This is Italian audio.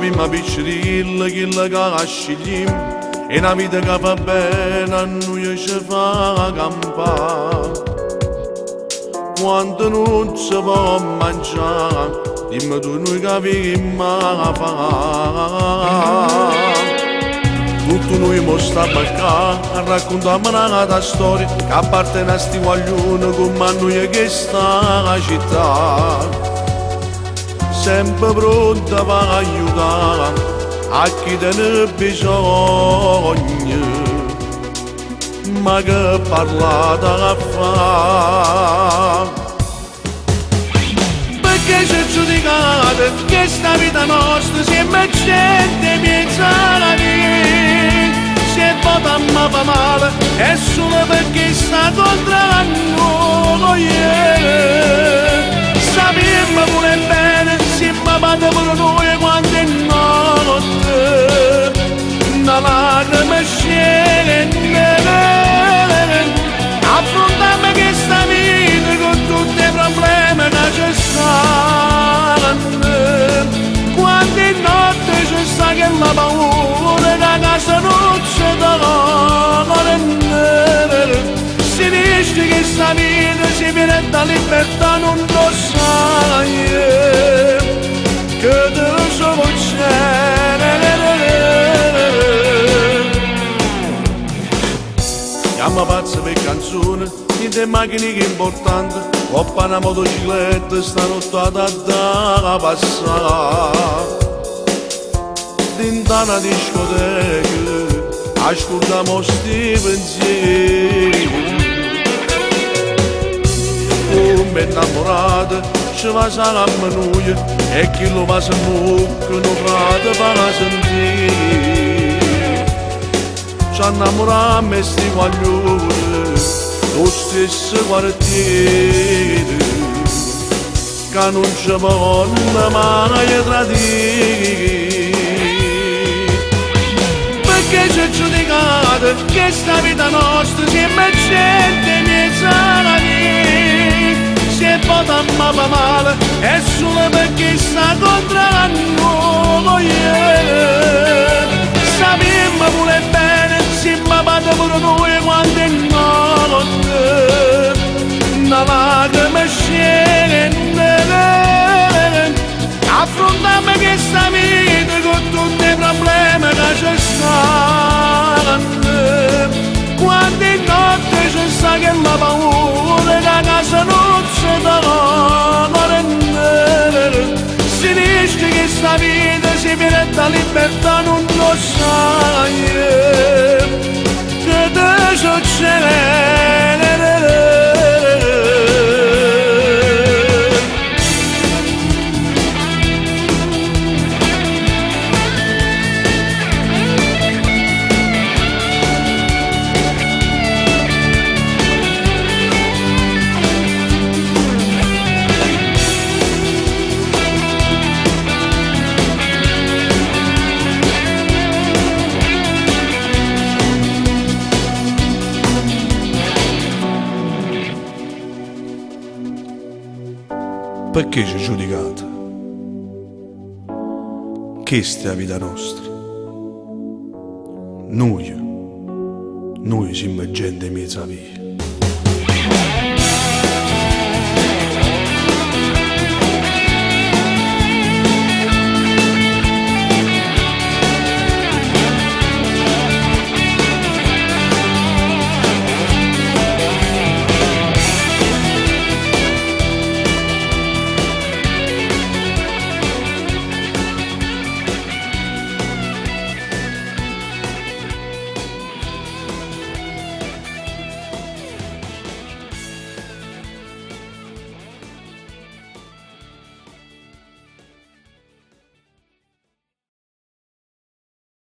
sappiamo piccirilla che la scegliamo e una vita che fa bene a noi ci fa campare. Quando non si può mangiare, dimmi tu noi capiamo a fare. Tutto noi stiamo qua a raccontarmi una storia che appartiene a sti guaglioni come a noi che sta città. Sempre pronta per aiutare a chi te ne bisogna, ma che parlate a fare. Perché ci giudicate che sta vita nostra siamo gente miezza la vita, se votammo fa male è solo perché sta contro noi. Sappiamo pure bene se mi batte pure noi quando è notte, una lacrima scende. Affrontiamo questa vita con tutti i problemi che ci stanno. Quando è notte ci sta che la paura che a casa non ci torna. Si dice che sta vita si viene da libertà, non lo sai, che te lo so chiama pazzo per canzone, niente macchine che importante, coppa una motocicletta, stanotte da passare. Dentro una discoteca, ascoltiamo sti pensieri. Come innamorata, ci va a noi, e chi lo va a mucca, non frate va a sentire. Ci innamorammo e sti guaglioni, lo stesso quartiere, che non ci vanno mai tradire. Perché ci giudicate che sta vita nostra siamo gente miezza la vita, se votammo fa male è solo perché sta contro noi. Sappiamo pure bene se mi batte pure noi quando è notte, una lacrima scende. Affrontiamo questa vita con tutti i problemi che ci stanno. Quando è notte ci sta che la paura che a casa non ci torna. Si dice che sta vita si viene da libertà, non lo sai, che te succede. Perché ci giudicate? Questa è la vita nostra. Noi siamo gente mezza via.